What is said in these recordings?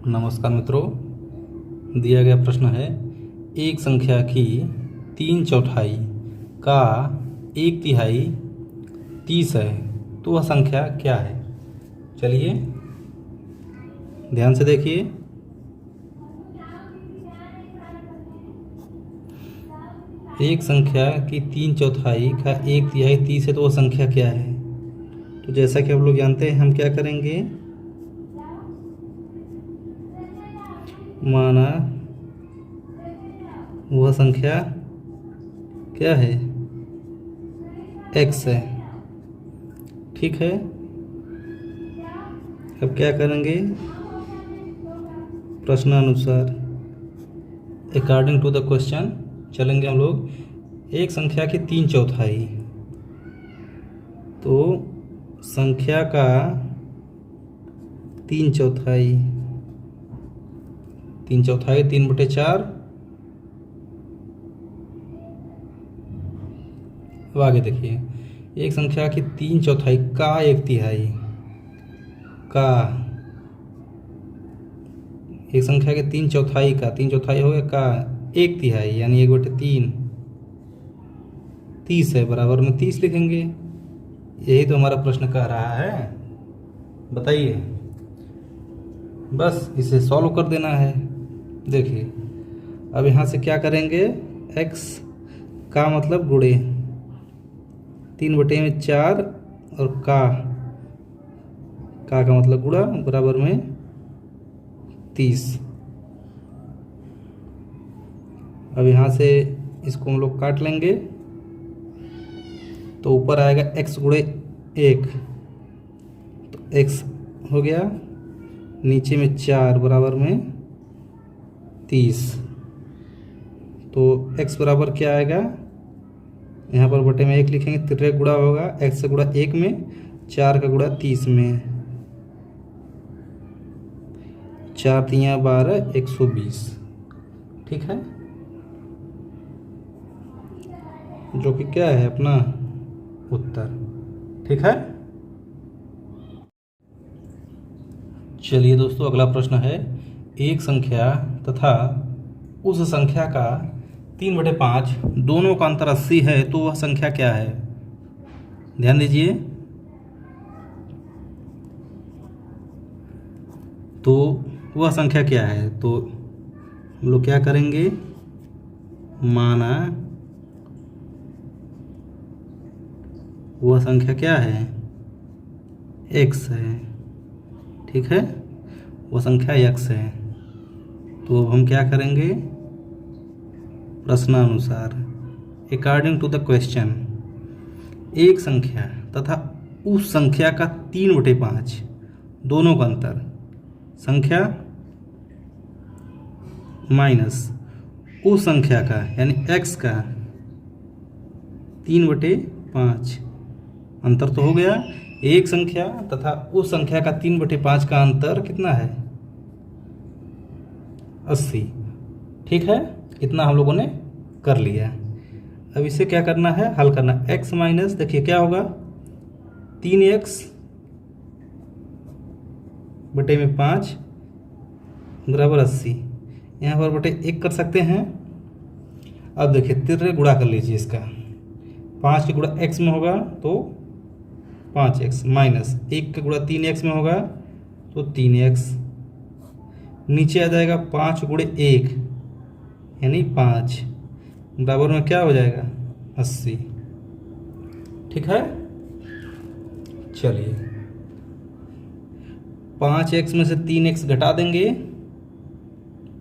नमस्कार मित्रों, दिया गया प्रश्न है एक संख्या की 3/4 का 1/3 30 है, तो वह संख्या क्या है। चलिए ध्यान से देखिए। एक संख्या की 3/4 का 1/3 30 है, तो वह संख्या क्या है। तो जैसा कि हम लोग जानते हैं, हम क्या करेंगे, माना वह संख्या क्या है, x है। ठीक है, अब क्या करेंगे, प्रश्नानुसार अकॉर्डिंग टू द क्वेश्चन चलेंगे हम लोग। एक संख्या की 3/4, तो संख्या का 3/4, 3/4 3/4। अब आगे देखिए, एक संख्या की 3/4 का 1/3 का, एक संख्या के 3/4 का 3/4 हो गया का 1/3 यानी 1/3 30 है, बराबर में 30 लिखेंगे। यही तो हमारा प्रश्न कह रहा है। बताइए, बस इसे सॉल्व कर देना है। देखिए, अब यहाँ से क्या करेंगे, x का मतलब गुणे 3/4 और का मतलब गुणा बराबर में 30। अब यहाँ से इसको हम लोग काट लेंगे, तो ऊपर आएगा x गुणे 1, तो x हो गया, नीचे में 4 बराबर में 30। तो x बराबर क्या आएगा, यहाँ पर बटे में 1 लिखेंगे, 3 गुणा होगा x से गुणा 1 में, 4 का गुणा 30 में, 4 3 12 120। ठीक है, जो कि क्या है अपना उत्तर। ठीक है, चलिए दोस्तों, अगला प्रश्न है एक संख्या तथा उस संख्या का 3/5 दोनों का अंतर 80 है, तो वह संख्या क्या है। ध्यान दीजिए, तो वह संख्या क्या है। तो हम लोग क्या करेंगे, माना वह संख्या क्या है, x है। ठीक है, वह संख्या x है। तो अब हम क्या करेंगे, प्रश्नानुसार अकॉर्डिंग टू द क्वेश्चन, एक संख्या तथा उस संख्या का 3/5 दोनों का अंतर, संख्या माइनस उस संख्या का यानी x का 3/5, अंतर तो हो गया। एक संख्या तथा उस संख्या का 3/5 का अंतर कितना है, 80। ठीक है, इतना हम लोगों ने कर लिया। अब इसे क्या करना है, हल करना। x माइनस, देखिए क्या होगा, 3x बटे में 5 बराबर 80। यहाँ पर बटे 1 कर सकते हैं। अब देखिए 3 गुणा कर लीजिए, इसका 5 के गुणा x में होगा तो 5x, माइनस 1 का गुणा 3x में होगा तो 3x, नीचे आ जाएगा 5 गुणे 1 यानी 5, बराबर में क्या हो जाएगा 80। ठीक है, चलिए 5x में से 3x घटा देंगे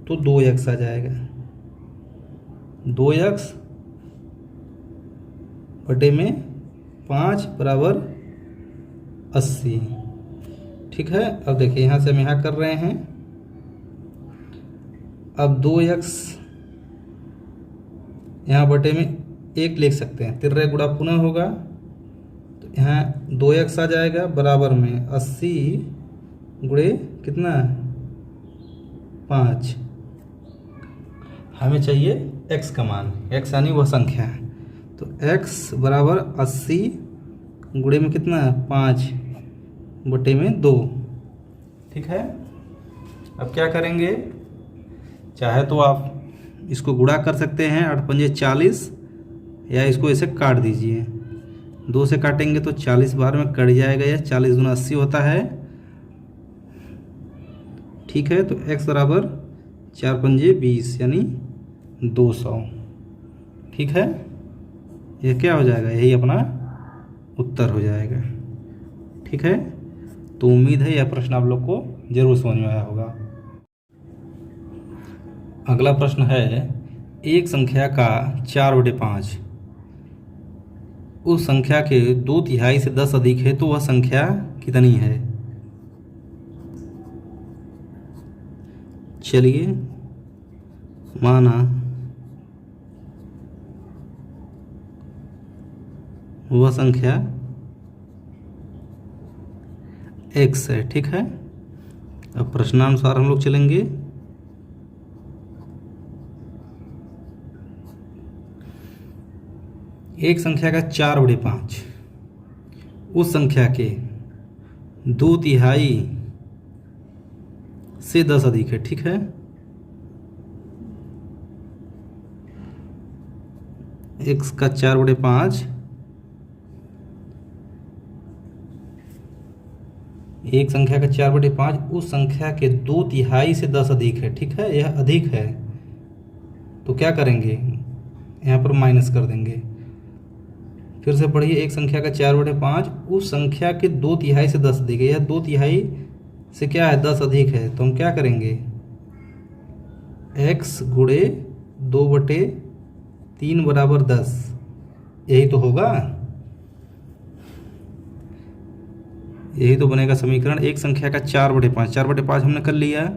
तो 2x आ जाएगा। 2x बटे में 5 बराबर 80। ठीक है, अब देखिए यहाँ से हम यहाँ कर रहे हैं। अब 2x यहाँ बटे में 1 लिख सकते हैं, 3 गुणा पुनः होगा तो यहाँ 2x आ जाएगा, बराबर में 80 गुणे कितना 5। हमें चाहिए x का मान, x यानी वह संख्या है। तो x बराबर 80 गुणे में कितना 5 बटे में 2। ठीक है, अब क्या करेंगे, चाहे तो आप इसको गुणा कर सकते हैं 8 पंजे 40, या इसको ऐसे काट दीजिए। 2 से काटेंगे तो 40 बार में कट जाएगा, या 40 दूना 80 होता है। ठीक है, तो x बराबर 4 पंजे 20 यानी 200। ठीक है, यह क्या हो जाएगा, यही अपना उत्तर हो जाएगा। ठीक है, तो उम्मीद है यह प्रश्न आप लोग को जरूर समझ में आया होगा। अगला प्रश्न है, एक संख्या का 4/5 उस संख्या के 2/3 से 10 अधिक है तो वह संख्या कितनी है। चलिए, माना वह संख्या x है। ठीक है, अब प्रश्नानुसार हम लोग चलेंगे। एक संख्या का 4/5 उस संख्या के 2/3 से 10 अधिक है। ठीक है, x का 4/5 एक संख्या का 4/5 उस संख्या के 2/3 से 10 अधिक है। ठीक है, यह अधिक है तो क्या करेंगे, यहाँ पर माइनस कर देंगे। फिर से पढ़िए, एक संख्या का 4/5 उस संख्या के 2/3 से 10 अधिक है। यह 2/3 से क्या है, 10 अधिक है, तो हम क्या करेंगे, x गुणे 2/3 बराबर 10, यही तो होगा, यही तो बनेगा समीकरण। एक संख्या का 4/5 हमने कर लिया,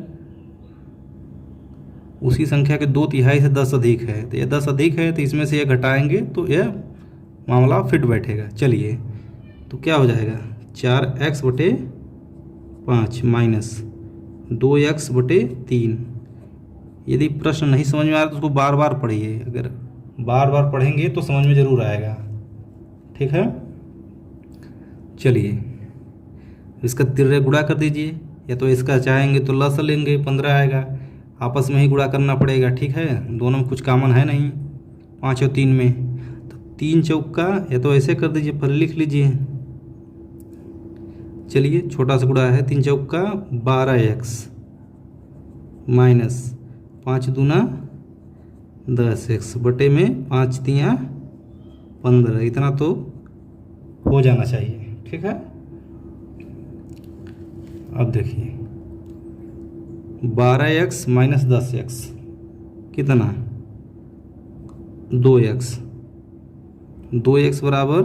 उसी संख्या के 2/3 से 10 अधिक है, तो यह 10 अधिक है तो इसमें से यह घटाएंगे तो यह मामला फिट बैठेगा। चलिए, तो क्या हो जाएगा, 4x/5 माइनस 2x/3। यदि प्रश्न नहीं समझ में आ रहा तो उसको बार बार पढ़िए, अगर बार बार पढ़ेंगे तो समझ में ज़रूर आएगा। ठीक है, चलिए इसका तिर्रे गुणा कर दीजिए, या तो इसका चाहेंगे तो लस लेंगे, 15 आएगा, आपस में ही गुणा करना पड़ेगा। ठीक है, दोनों में कुछ कॉमन है नहीं, 5 और 3 में, तो 3 चौका, या तो ऐसे कर दीजिए, पर लिख लीजिए। चलिए, छोटा सा गुणा है, 3 चौका 12x माइनस 5 दूना 10x बटे में 5 तियाँ 15, इतना तो हो जाना चाहिए। ठीक है, अब देखिए 12x माइनस 10x कितना, 2x, 2x बराबर,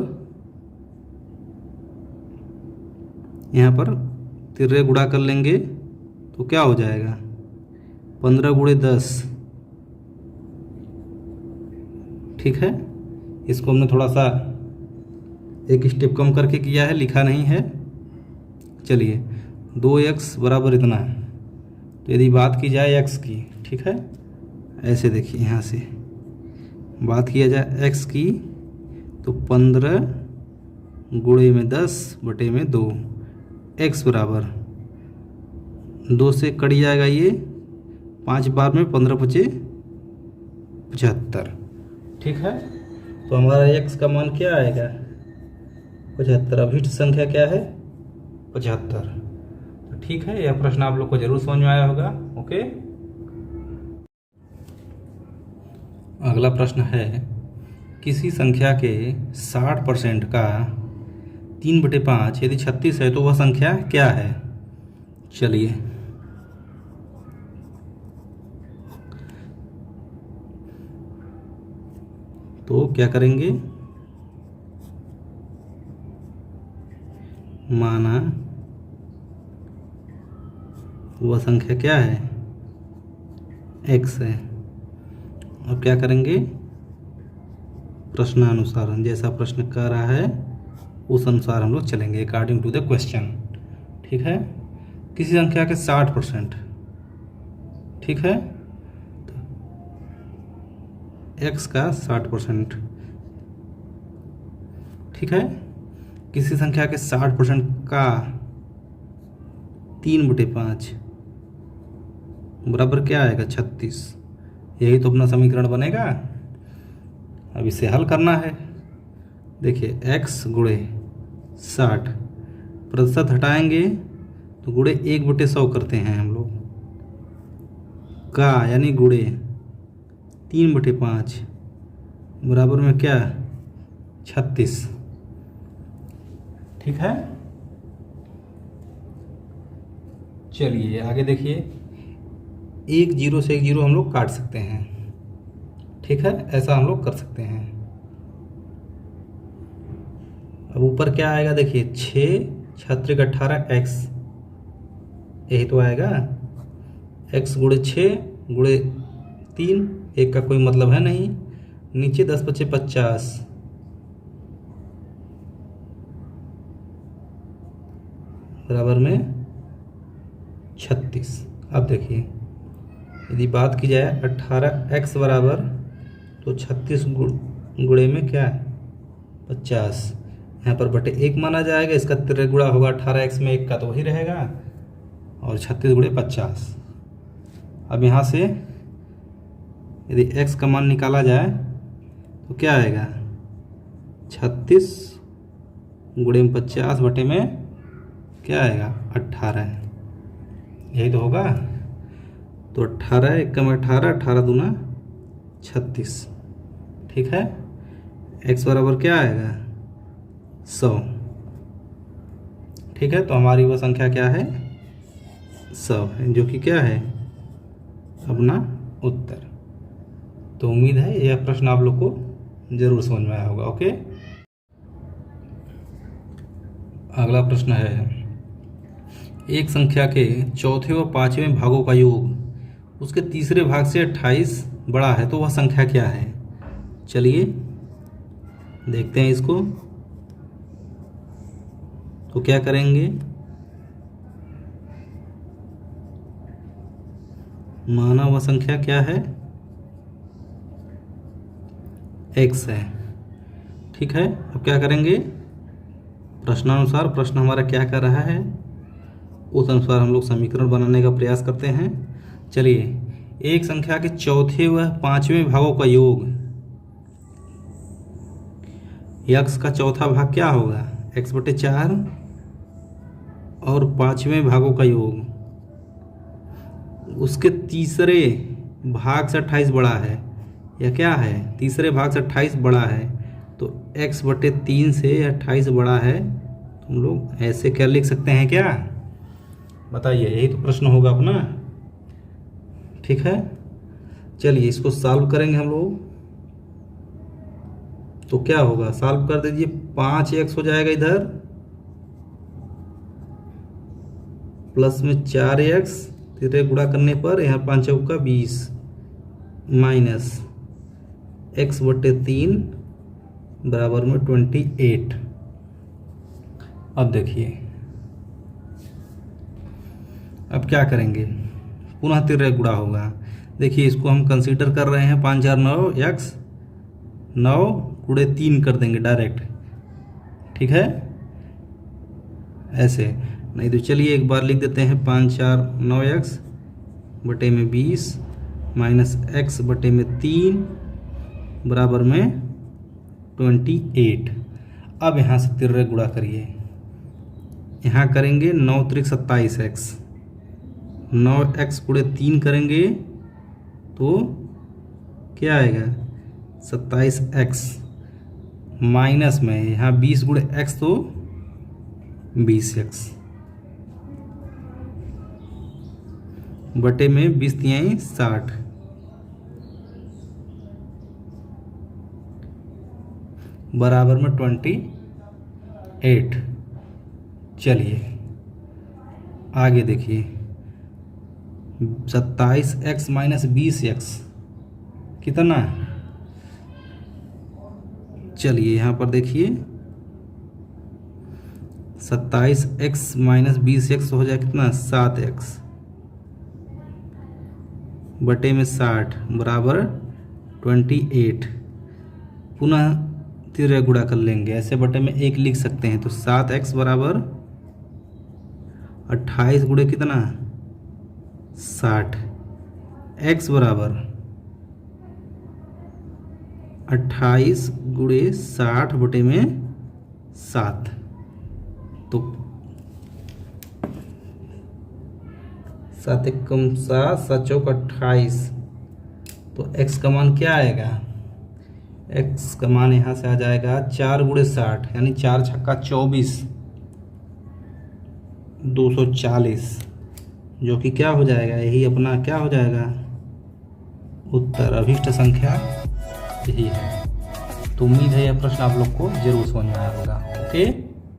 यहाँ पर तिर्रे गुणा कर लेंगे तो क्या हो जाएगा, 15 गुणे 10। ठीक है, इसको हमने थोड़ा सा एक स्टेप कम करके किया है, लिखा नहीं है। चलिए, 2x बराबर इतना है, तो यदि बात की जाए x की, ठीक है, ऐसे देखिए, यहाँ से बात किया जाए x की तो 15 गुणे में 10 बटे में 2, x बराबर 2 से कट जाएगा ये, 5 बार में 15 पचे 75। ठीक है, तो हमारा x का मान क्या आएगा, 75। अभिष्ट संख्या क्या है, 75। तो ठीक है, यह प्रश्न आप लोग को जरूर समझ में आया होगा। ओके, अगला प्रश्न है, किसी संख्या के 60% का 3/5 यदि 36 है तो वह संख्या क्या है। चलिए, तो क्या करेंगे, माना वह संख्या क्या है, x है। अब क्या करेंगे, प्रश्नानुसार, जैसा प्रश्न कह रहा है उस अनुसार हम लोग चलेंगे, अकॉर्डिंग टू द क्वेश्चन। ठीक है, किसी संख्या के 60%, ठीक है, तो x का 60%, ठीक है, किसी संख्या के 60% का 3/5, बराबर क्या आएगा 36। यही तो अपना समीकरण बनेगा। अब इसे हल करना है। देखिए x गुणे 60, प्रतिशत हटाएंगे तो गुणे 1/100 करते हैं हम लोग का, यानी गुणे 3/5 बराबर में क्या 36। ठीक है, चलिए आगे देखिए। एक जीरो से एक जीरो हम लोग काट सकते हैं। ठीक है, ऐसा हम लोग कर सकते हैं। अब ऊपर क्या आएगा देखिए, 6 छत्रिक 18x, यही तो आएगा। x गुणे 6 गुणे 3, एक का कोई मतलब है नहीं। नीचे 10 × 5 = 50 बराबर में 36। अब देखिए, यदि बात की जाए 18x बराबर, तो 36 गुणे में क्या है 50, यहाँ पर बटे 1 माना जाएगा। इसका तिर्य गुणा होगा 18x में 1 का, तो वही रहेगा, और 36 गुणे 50। अब यहाँ से यदि x का मान निकाला जाए तो क्या आएगा 36 गुणे में 50 बटे में क्या आएगा 18, यही तो होगा। तो 18 × 1 = 18, 18 दूना 36। ठीक है, x बराबर क्या आएगा 100। ठीक है, तो हमारी वह संख्या क्या है 100 है, जो कि क्या है अपना उत्तर। तो उम्मीद है यह प्रश्न आप लोग को जरूर समझ में आया होगा। ओके, अगला प्रश्न है, एक संख्या के चौथे व पांचवें भागों का योग उसके तीसरे भाग से 28 बड़ा है, तो वह संख्या क्या है। चलिए देखते हैं इसको। तो क्या करेंगे, माना वह संख्या क्या है x है। ठीक है, अब क्या करेंगे, प्रश्नानुसार, प्रश्न हमारा क्या कर रहा है उस अनुसार हम लोग समीकरण बनाने का प्रयास करते हैं। चलिए, एक संख्या के चौथे व पांचवें भागों का योग, x का चौथा भाग क्या होगा x/4, और पांचवें भागों का योग उसके तीसरे भाग से 28 बड़ा है, या क्या है तीसरे भाग से 28 बड़ा है, तो x/3 से 28 बड़ा है। तो हम लोग ऐसे क्या लिख सकते हैं, क्या बताइए, यही तो प्रश्न होगा अपना। ठीक है, चलिए इसको सॉल्व करेंगे हम लोग। तो क्या होगा, सॉल्व कर दीजिए, 5x हो जाएगा इधर, प्लस में 4x, तिरे गुणा करने पर यहाँ 5 चौका 20, माइनस x/3 बराबर में 28। अब देखिए, अब क्या करेंगे, पुनः तिर्यक गुणा होगा। देखिए इसको हम कंसीडर कर रहे हैं 5 × 4 = 9, x 9 गुणे 3 कर देंगे डायरेक्ट। ठीक है, ऐसे नहीं तो चलिए एक बार लिख देते हैं, 5 × 4 = 9x बटे में 20 माइनस x बटे में 3 बराबर में 28। अब यहाँ से तिर्यक गुणा करिए, यहाँ करेंगे 9 × 3 = 27x, 9x गुणे 3 करेंगे तो क्या आएगा 27x, माइनस में यहाँ 20 गुणे x तो 20x बटे में 20 × 3 = 60 बराबर में 28। चलिए आगे देखिए, 27x माइनस 20x कितना, चलिए यहाँ पर देखिए 27x माइनस 20x हो जाए कितना 7x बटे में 60 बराबर 28। पुनः तिर्यक गुणा कर लेंगे, ऐसे बटे में 1 लिख सकते हैं। तो 7x बराबर 28 गुणे कितना 60, x बराबर 28 गुणे 60 बटे में 7। तो 7 एकम 7, 7 चौक 28। तो x का मान क्या आएगा? x का मान यहाँ से आ जाएगा 4 गुणे 60, यानी 4 छक्का 24, 240, जो कि क्या हो जाएगा? यही अपना क्या हो जाएगा उत्तर। अभिष्ट संख्या यही है। तो उम्मीद है यह प्रश्न आप लोग को जरूर समझ में आया होगा। ओके।